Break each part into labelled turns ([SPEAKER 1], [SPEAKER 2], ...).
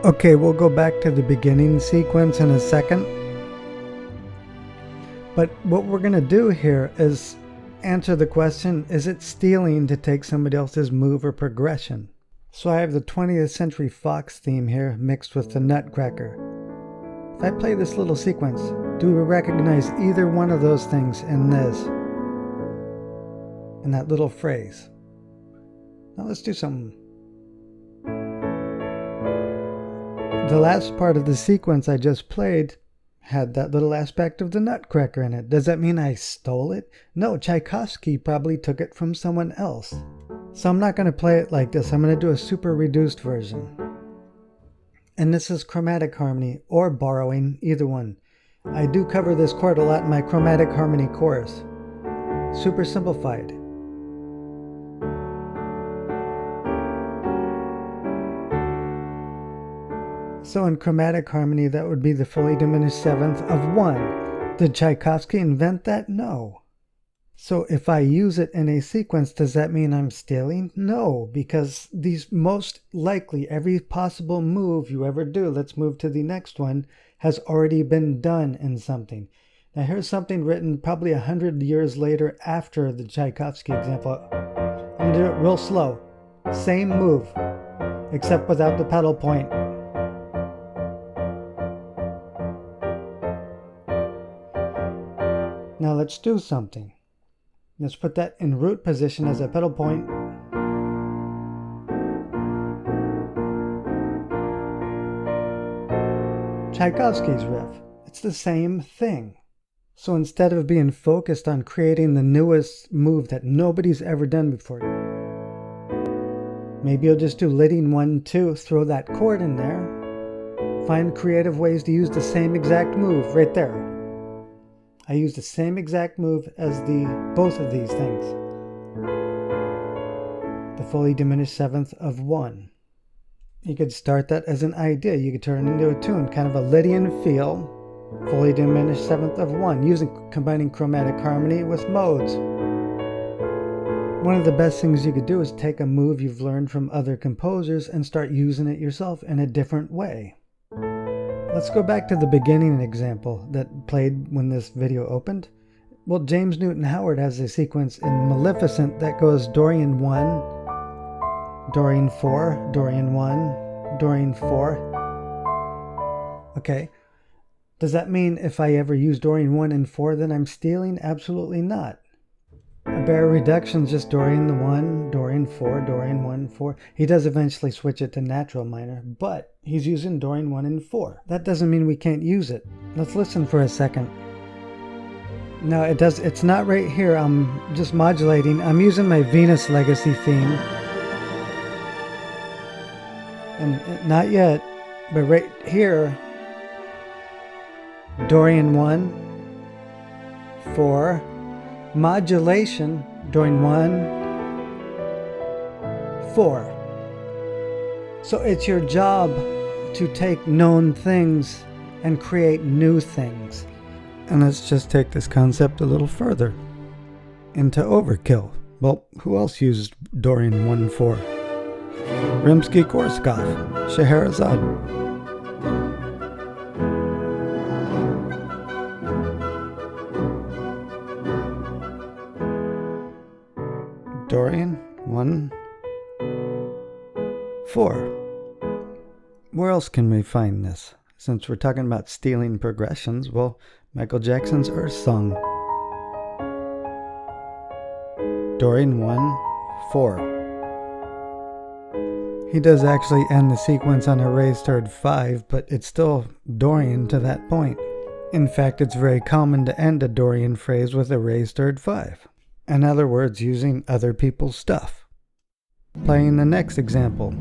[SPEAKER 1] Okay, we'll go back to the beginning sequence in a second. But what we're going to do here is answer the question, is it stealing to take somebody else's move or progression? So I have the 20th Century Fox theme here mixed with the Nutcracker. If I play this little sequence, do we recognize either one of those things in this? In that little phrase? Now let's do something. The last part of the sequence I just played had that little aspect of the Nutcracker in it. Does that mean I stole it? No, Tchaikovsky probably took it from someone else. So I'm not going to play it like this. I'm going to do a super reduced version. And this is chromatic harmony or borrowing, either one. I do cover this chord a lot in my chromatic harmony course. Super simplified. So in chromatic harmony, that would be the fully diminished seventh of 1. Did Tchaikovsky invent that? No. So if I use it in a sequence, does that mean I'm stealing? No, because these most likely, every possible move you ever do, let's move to the next one, has already been done in something. Now here's something written probably 100 years later after the Tchaikovsky example. I'm going to do it real slow. Same move, except without the pedal point. Now let's do something. Let's put that in root position as a pedal point. Tchaikovsky's riff. It's the same thing. So instead of being focused on creating the newest move that nobody's ever done before, maybe you'll just do leading 1, 2, throw that chord in there. Find creative ways to use the same exact move right there. I use the same exact move as both of these things. The fully diminished seventh of 1. You could start that as an idea. You could turn it into a tune, kind of a Lydian feel. Fully diminished seventh of 1, combining chromatic harmony with modes. One of the best things you could do is take a move you've learned from other composers and start using it yourself in a different way. Let's go back to the beginning example that played when this video opened. Well, James Newton Howard has a sequence in Maleficent that goes Dorian 1, Dorian 4, Dorian 1, Dorian 4. Okay. Does that mean if I ever use Dorian 1 and 4 then I'm stealing? Absolutely not. A bare reduction is just Dorian the 1, Dorian 4, Dorian 1, 4. He does eventually switch it to natural minor, but he's using Dorian 1 and 4. That doesn't mean we can't use it. Let's listen for a second. No, it's not right here. I'm just modulating. I'm using my Venus Legacy theme. And not yet, but right here, Dorian 1, 4, modulation, Dorian 1, 4. So it's your job to take known things and create new things. And let's just take this concept a little further into overkill. Well, who else used Dorian 1, 4? Rimsky-Korsakov, Scheherazade. Dorian 1, 4. Where else can we find this? Since we're talking about stealing progressions, well, Michael Jackson's Earth Song. Dorian 1, 4. He does actually end the sequence on a raised third 5, but it's still Dorian to that point. In fact, it's very common to end a Dorian phrase with a raised third 5. In other words, using other people's stuff. Playing the next example.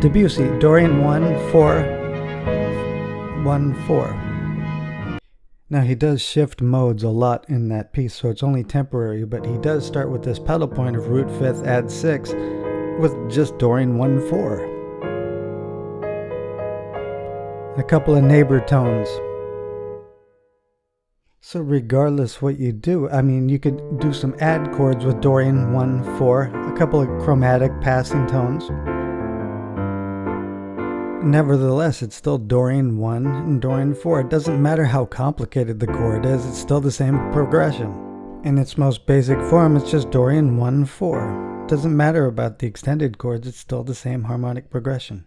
[SPEAKER 1] Debussy, Dorian 1, 4, 1, 4. Now he does shift modes a lot in that piece, so it's only temporary, but he does start with this pedal point of root 5th, add 6, with just Dorian 1, 4. A couple of neighbor tones. So regardless what you do, I mean, you could do some add chords with Dorian 1, 4, a couple of chromatic passing tones. Nevertheless, it's still Dorian 1 and Dorian 4. It doesn't matter how complicated the chord is, it's still the same progression. In its most basic form, it's just Dorian 1, 4. It doesn't matter about the extended chords, it's still the same harmonic progression.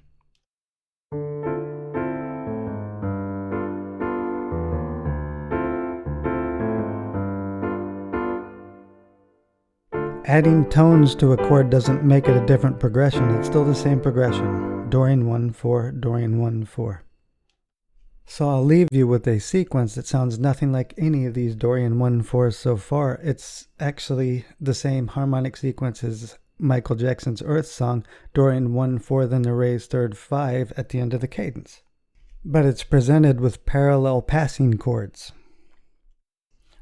[SPEAKER 1] Adding tones to a chord doesn't make it a different progression, it's still the same progression. Dorian 1, 4, Dorian 1, 4. So I'll leave you with a sequence that sounds nothing like any of these Dorian 1, 4s so far. It's actually the same harmonic sequence as Michael Jackson's Earth song, Dorian 1, 4, then the raised third 5 at the end of the cadence. But it's presented with parallel passing chords,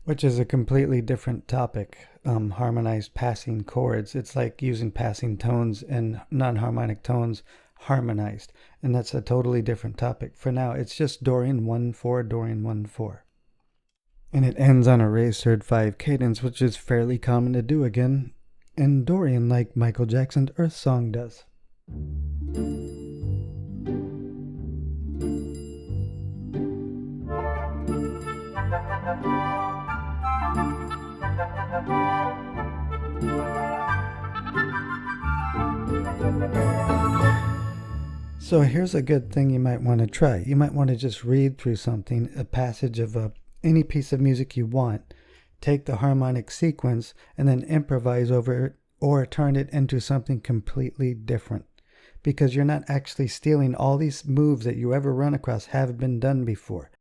[SPEAKER 1] which is a completely different topic. Harmonized passing chords. It's like using passing tones and non-harmonic tones harmonized, and that's a totally different topic. For now, it's just Dorian 1, 4, Dorian 1, 4. And it ends on a raised third 5 cadence, which is fairly common to do again in Dorian, like Michael Jackson's Earth song does. So here's a good thing you might want to try. You might want to just read through something, a passage of any piece of music you want, take the harmonic sequence, and then improvise over it or turn it into something completely different. Because you're not actually stealing all these moves that you ever run across have been done before.